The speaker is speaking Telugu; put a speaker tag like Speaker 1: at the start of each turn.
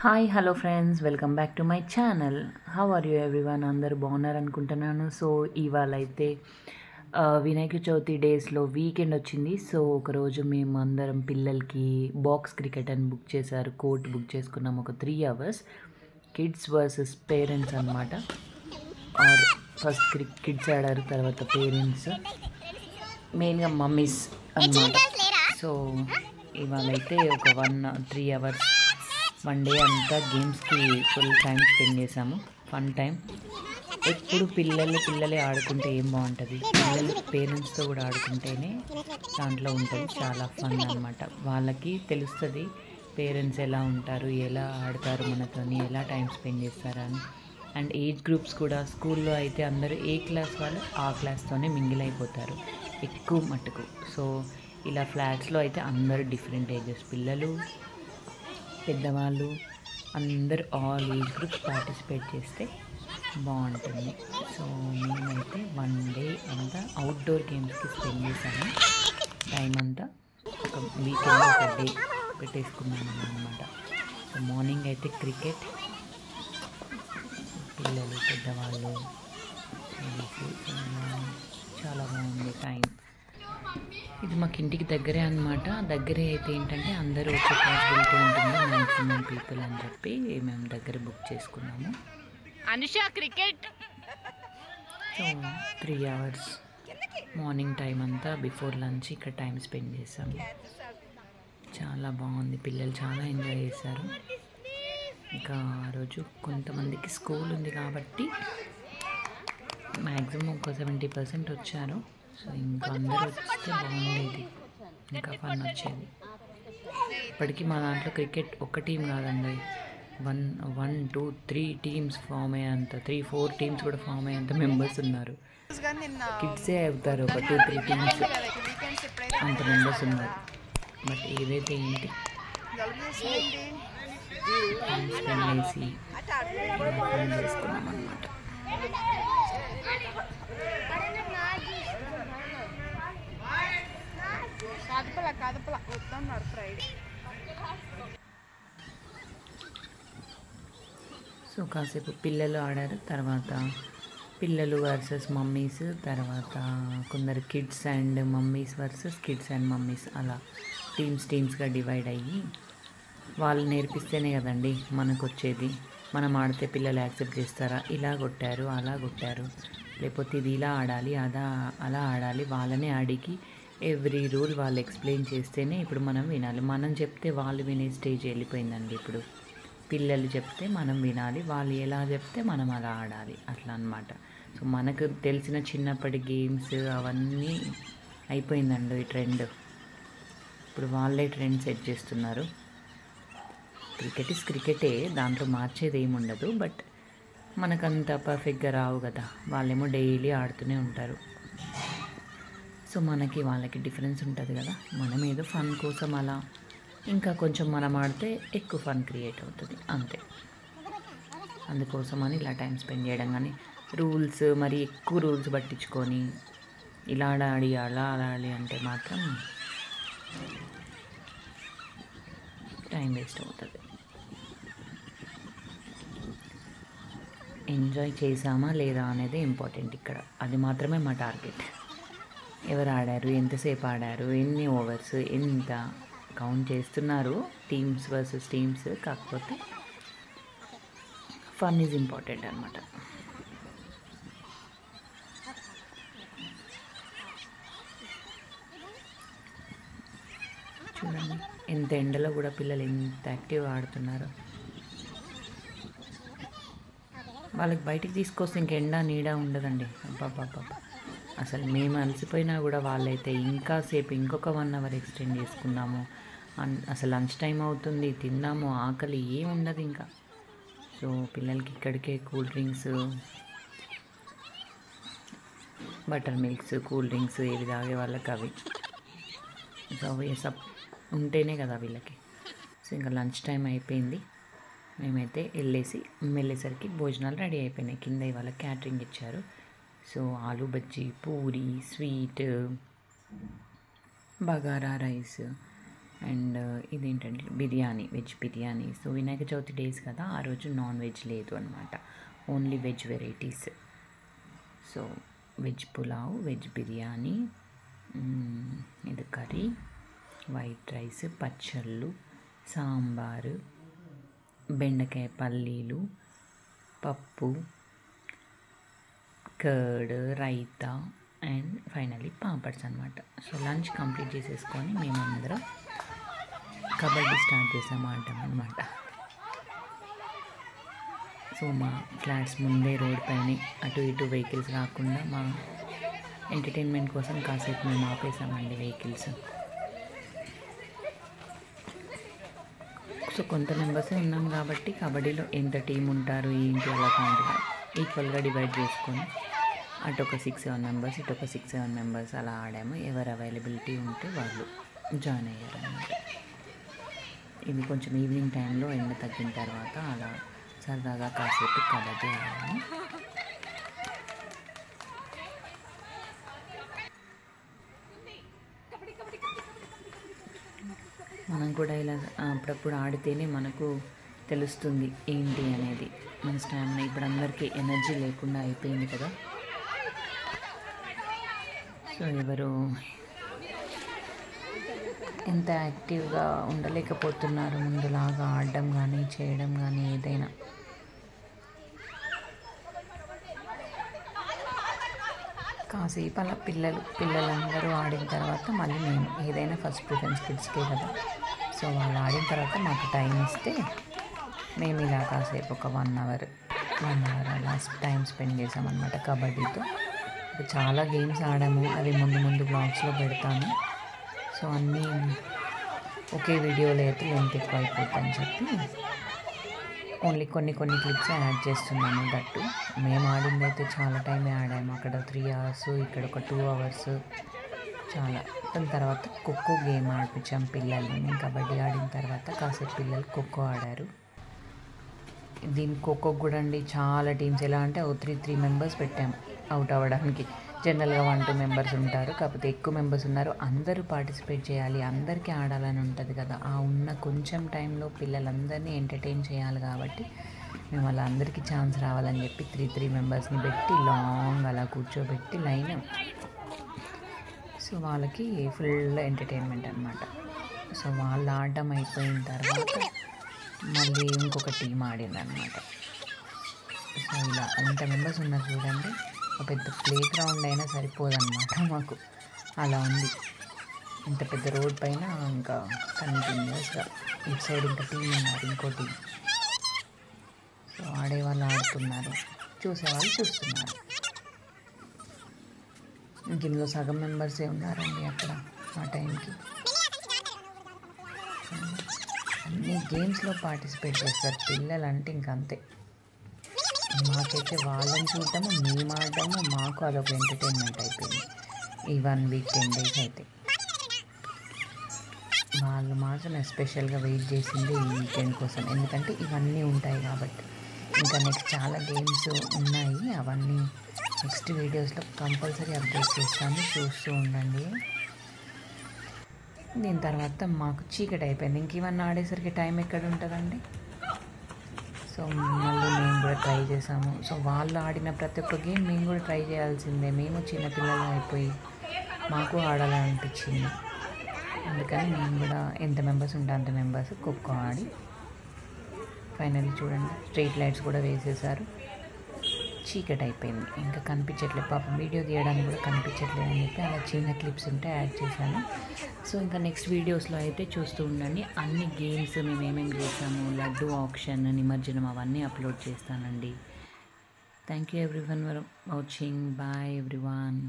Speaker 1: Hi hello friends, welcome back to my channel. How are you everyone? అందరూ బాగున్నారు అనుకుంటున్నాను. సో ఇవాళ అయితే వినాయక చవితి డేస్లో వీకెండ్ వచ్చింది. సో ఒకరోజు మేము అందరం పిల్లలకి బాక్స్ క్రికెట్ అని బుక్ చేశారు. కోర్ట్ బుక్ చేసుకున్నాం ఒక 3 hours. కిడ్స్ వర్సెస్ పేరెంట్స్ అనమాట. ఆర్ ఫస్ట్ కిడ్స్ ఆడారు, తర్వాత పేరెంట్స్, మెయిన్గా మమ్మీస్ అన్నమాట. సో ఇవాళ అయితే ఒక 3 hours 1 day అంతా గేమ్స్కి ఫుల్ టైం స్పెండ్ చేసాము. Fun time. ఎప్పుడు పిల్లలే ఆడుకుంటే ఏం బాగుంటుంది, పిల్లలు పేరెంట్స్తో కూడా ఆడుకుంటేనే దాంట్లో ఉంటుంది చాలా ఫన్ అనమాట. వాళ్ళకి తెలుస్తుంది పేరెంట్స్ ఎలా ఉంటారు, ఎలా ఆడతారు మనతోని, ఎలా టైం స్పెండ్ చేస్తారని. అండ్ ఏజ్ గ్రూప్స్ కూడా స్కూల్లో అయితే అందరూ ఏ క్లాస్ వాళ్ళు ఆ క్లాస్తోనే మింగిల్ అయిపోతారు ఎక్కువ మట్టుకు. సో ఇలా ఫ్లాట్స్లో అయితే అందరూ డిఫరెంట్ ఏజెస్, పిల్లలు పెద్దవాళ్ళు అందరు ఆల్ ఏజ్ గ్రూప్స్ పార్టిసిపేట్ చేస్తే బాగుంటుంది. సో మేమైతే 1 day అంతా అవుట్డోర్ గేమ్స్కి స్పెండ్ చేసాము. టైం అంతా ఒక వీకెండ్ ఒక డే పెట్టేసుకున్నాము అనమాట. సో మార్నింగ్ అయితే క్రికెట్, పిల్లలు పెద్దవాళ్ళు చాలా బాగుంది టైం. ఇది మాకు ఇంటికి దగ్గరే అనమాట. దగ్గరే అయితే ఏంటంటే అందరూ వచ్చే పాసిబిలిటీ ఉంటుంది, మ్యాక్సిమం పీపుల్ అని చెప్పి మేము దగ్గర బుక్ చేసుకున్నాము.
Speaker 2: Anusha cricket.
Speaker 1: So 3 hours morning time అంతా బిఫోర్ లంచ్ ఇక్కడ టైం స్పెండ్ చేసాము. చాలా బాగుంది, పిల్లలు చాలా ఎంజాయ్ చేశారు. ఇంకా ఆ రోజు కొంతమందికి స్కూల్ ఉంది కాబట్టి మ్యాక్సిమం ఒక 70% వచ్చారు. సో ఇంకా అందరూ వస్తే బాగుండేది, ఇంకా ఫన్ వచ్చేది. ఇప్పటికీ మా దాంట్లో క్రికెట్ ఒక టీం కాదండి, 1 2 3 టీమ్స్ ఫామ్ అయ్యేంత, 3-4 టీమ్స్ కూడా ఫామ్ అయ్యేంత మెంబర్స్ ఉన్నారు. కిడ్సే అవుతారు ఒక 2-3 టీమ్స్, అంత మెంబర్స్ ఉన్నారు. బట్ ఏదైతే ఏంటి వేసి ఫన్ చేసుకున్నాం అన్నమాట.
Speaker 2: కాదపల వద్దన్నారు ఫ్రైడే.
Speaker 1: సో కాసేపు పిల్లలు ఆడారు, తర్వాత పిల్లలు వర్సెస్ మమ్మీస్, తర్వాత కొందరు kids and mummies versus kids and mummies, అలా టీమ్స్గా డివైడ్ అయ్యి వాళ్ళు నేర్పిస్తేనే కదండి మనకు వచ్చేది. మనం ఆడితే పిల్లలు యాక్సెప్ట్ చేస్తారా, ఇలా కొట్టారు అలా కొట్టారు, లేకపోతే ఇది ఇలా ఆడాలి అలా ఆడాలి, వాళ్ళనే అడిగి ఎవ్రీ రూల్ వాళ్ళు ఎక్స్ప్లెయిన్ చేస్తేనే ఇప్పుడు మనం వినాలి. మనం చెప్తే వాళ్ళు వినే స్టేజ్ వెళ్ళిపోయిందండి. ఇప్పుడు పిల్లలు చెప్తే మనం వినాలి, వాళ్ళు ఎలా చెప్తే మనం అలా ఆడాలి, అట్లా అన్నమాట. సో మనకు తెలిసిన చిన్నప్పటి గేమ్స్ అవన్నీ అయిపోయిందండి ఈ ట్రెండ్. ఇప్పుడు వాళ్ళే ట్రెండ్ సెట్ చేస్తున్నారు. క్రికెట్ ఇస్ క్రికెటే, దాంట్లో మార్చేది ఏమి ఉండదు. బట్ మనకంత పర్ఫెక్ట్గా రావు కదా, వాళ్ళేమో డైలీ ఆడుతూనే ఉంటారు. సో మనకి వాళ్ళకి డిఫరెన్స్ ఉంటుంది కదా. మనం ఏదో ఫన్ కోసం అలా, ఇంకా కొంచెం మనం ఆడితే ఎక్కువ ఫన్ క్రియేట్ అవుతుంది అంతే. అందుకోసమని ఇలా టైం స్పెండ్ చేయడం. కానీ రూల్స్ మరి ఎక్కువ రూల్స్ పట్టించుకొని ఇలా ఆడాలి అలా ఆడాలి అంటే మాత్రం టైం వేస్ట్ అవుతుంది. ఎంజాయ్ చేసామా లేదా అనేది ఇంపార్టెంట్ ఇక్కడ, అది మాత్రమే మా టార్గెట్. ఎవరు ఆడారు, ఎంతసేపు ఆడారు, ఎన్ని ఓవర్స్, ఎంత కౌంట్ చేస్తున్నారు, టీమ్స్ వర్సెస్ టీమ్స్. కాకపోతే ఫన్ ఈజ్ ఇంపార్టెంట్ అనమాట. చూడండి ఎంత ఎండలో కూడా పిల్లలు ఎంత యాక్టివ్గా ఆడుతున్నారు. వాళ్ళకి బయటికి తీసుకొస్తే ఇంక ఎండ నీడ ఉండదండి. అబ్బాబ్బాబ్బా, అసలు మేము అలసిపోయినా కూడా వాళ్ళైతే ఇంకా సేపు ఇంకొక 1 hour ఎక్స్టెండ్ చేసుకున్నాము. అసలు లంచ్ టైం అవుతుంది, తిన్నాము, ఆకలి ఏం ఉండదు ఇంకా. సో పిల్లలకి ఇక్కడికే cool drinks, butter milks, cool drinks ఏవి తాగే వాళ్ళకి అవి. సో అవి ఉంటేనే కదా వీళ్ళకి. సో ఇంకా లంచ్ టైం అయిపోయింది. మేమైతే వెళ్ళేసరికి భోజనాలు రెడీ అయిపోయినాయి. కింద ఇవాళ క్యాటరింగ్ ఇచ్చారు. So aloo bajji, puri, sweet, bagara rice and ఇదేంటంటే biryani, veg biryani. So Vinayaka Chavithi days కదా, ఆ రోజు నాన్ వెజ్ లేదు అనమాట, only veg varieties. So veg pulao, veg biryani, ఇది కర్రీ, వైట్ రైస్, పచ్చళ్ళు, సాంబారు, బెండకాయ పల్లీలు, పప్పు, curd, raita and finally papads అనమాట. సో లంచ్ కంప్లీట్ చేసేసుకొని మేమందరం కబడ్డీ స్టార్ట్ చేసాము ఆడటం అనమాట. సో మా ఫ్లాట్స్ ముందే రోడ్ పైన అటు ఇటు వెహికల్స్ రాకుండా మా ఎంటర్టైన్మెంట్ కోసం కాసేపు మేము ఆపేసామండి వెహికల్స్. సో కొంత మెంబర్సే ఉన్నాం కాబట్టి కబడ్డీలో ఎంత టీం ఉంటారు ఏంటి అలా కౌంట్గా ఈక్వల్గా డివైడ్ చేసుకొని అటు ఒక 6-7 మెంబర్స్, ఇటు ఒక 6-7 మెంబర్స్ అలా ఆడాము. ఎవరు అవైలబిలిటీ ఉంటే వాళ్ళు జాయిన్ అయ్యారు అన్నమాట. ఇది కొంచెం ఈవినింగ్ టైంలో ఎండ తగ్గిన తర్వాత అలా సరదాగా కాసేపు కబడ్డీ ఆడాము. మనం కూడా ఇలా అప్పుడప్పుడు ఆడితేనే మనకు తెలుస్తుంది ఏంటి అనేది, మన స్టామినా. ఇప్పుడు అందరికీ ఎనర్జీ లేకుండా అయిపోయింది కదా. సో ఎవరు ఎంత యాక్టివ్గా ఉండలేకపోతున్నారు ముందులాగా ఆడడం కానీ చేయడం కానీ ఏదైనా. కాసేపు అలా పిల్లలందరూ ఆడిన తర్వాత మళ్ళీ మేము ఏదైనా ఫస్ట్ ప్రిఫరెన్స్ కిడ్స్కే కదా. సో వాళ్ళు ఆడిన తర్వాత మాకు టైం ఇస్తే మేము ఇలా కాసేపు ఒక 1 అవర్ అలా టైం స్పెండ్ చేసామన్నమాట కబడ్డీతో. ఇప్పుడు చాలా గేమ్స్ ఆడాము, అవి ముందు బ్లాగ్స్లో పెడతాను. సో అన్నీ ఒకే వీడియోలో అయితే లెంత్ ఎక్కువ అయిపోతుందని చెప్పి ఓన్లీ కొన్ని క్లిప్స్ యాడ్ చేస్తున్నాను. దట్టు మేము ఆడింది అయితే చాలా టైమే ఆడాము. అక్కడ 3 అవర్స్, ఇక్కడ ఒక 2 అవర్స్ చాలా. దాని తర్వాత ఖోఖో గేమ్ ఆడిపించాం పిల్లల్ని. మేము కబడ్డీ ఆడిన తర్వాత కాసేపు పిల్లలు ఖోఖో ఆడారు. దీని ఖోఖో కూడా అండి చాలా టీమ్స్, ఎలా అంటే 3 మెంబర్స్ పెట్టాము అవుట్ అవ్వడానికి. జనరల్గా 1-2 మెంబర్స్ ఉంటారు, కాకపోతే ఎక్కువ మెంబర్స్ ఉన్నారు. అందరూ పార్టిసిపేట్ చేయాలి, అందరికీ ఆడాలని ఉంటుంది కదా. ఆ ఉన్న కొంచెం టైంలో పిల్లలందరినీ ఎంటర్టైన్ చేయాలి కాబట్టి మేము అలా అందరికీ ఛాన్స్ రావాలని చెప్పి 3 మెంబర్స్ని పెట్టి లాంగ్ అలా కూర్చోబెట్టి లైన్. సో వాళ్ళకి ఫుల్ ఎంటర్టైన్మెంట్ అనమాట. సో వాళ్ళు ఆడడం అయిపోయిన తర్వాత మళ్ళీ ఇంకొక టీం ఆడింది అనమాట. సో ఇలా ఎంత మెంబర్స్ ఉన్నారు చూడండి, ఒక పెద్ద ప్లే గ్రౌండ్ అయినా సరిపోదన్నమాట మాకు, అలా ఉంది. ఇంత పెద్ద రోడ్ పైన ఇంకా కంటిన్యూస్గా ఇటు సైడ్ ఇంకా టీం ఉన్నారు, ఇంకో టీం. సో ఆడేవాళ్ళు ఆడుతున్నారు, చూసేవాళ్ళు చూస్తున్నారు. ఇంక ఇందులో సగం మెంబర్సే ఉన్నారండి అక్కడ ఆ టైంకి. అన్ని గేమ్స్లో పార్టిసిపేట్ చేస్తారు పిల్లలు అంటే ఇంకంతే. మాకైతే వాళ్ళని చూడటము, మేము ఆడటము, మాకు అదొక ఎంటర్టైన్మెంట్ అయిపోయింది ఈ 1 వీక్ 10 డేస్ అయితే. వాళ్ళు మాత్రం ఎస్పెషల్గా వెయిట్ చేసింది ఈ వీకెండ్ కోసం, ఎందుకంటే ఇవన్నీ ఉంటాయి కాబట్టి. ఇంకా నెక్స్ట్ చాలా గేమ్స్ ఉన్నాయి, అవన్నీ నెక్స్ట్ వీడియోస్లో కంపల్సరీ అప్డేట్ చేస్తాను, చూస్తూ ఉండండి. దీని తర్వాత మాకు చీకటి అయిపోయింది, ఇంక ఇవన్నీ ఆడేసరికి టైం ఎక్కడ ఉంటుందండి. సో మళ్ళీ మేము కూడా ట్రై చేసాము. సో వాళ్ళు ఆడిన ప్రతి ఒక్క గేమ్ మేము కూడా ట్రై చేయాల్సిందే. మేము చిన్నపిల్లలు అయిపోయి మాకు ఆడాలని అనిపించింది. అందుకని మేము కూడా ఎంత మెంబర్స్ ఉంటే అంత మెంబర్స్ ఖోఖో ఆడి ఫైనల్లీ చూడండి స్ట్రీట్ లైట్స్ కూడా వేసేసారు. చీకటి అయిపోయింది, ఇంకా కనిపించట్లేదు, పాపం వీడియో తీయడానికి కూడా కనిపించట్లేదు అని చెప్పి అలా చిన్న క్లిప్స్ ఉంటే యాడ్ చేశాను. సో ఇంకా నెక్స్ట్ వీడియోస్లో అయితే చూస్తూ ఉండండి. అన్ని గేమ్స్ మేము ఏమేమి చేసాము, లడ్డు ఆప్షన్, నిమజ్జనం అవన్నీ అప్లోడ్ చేస్తానండి. Thank you everyone for watching. Bye everyone.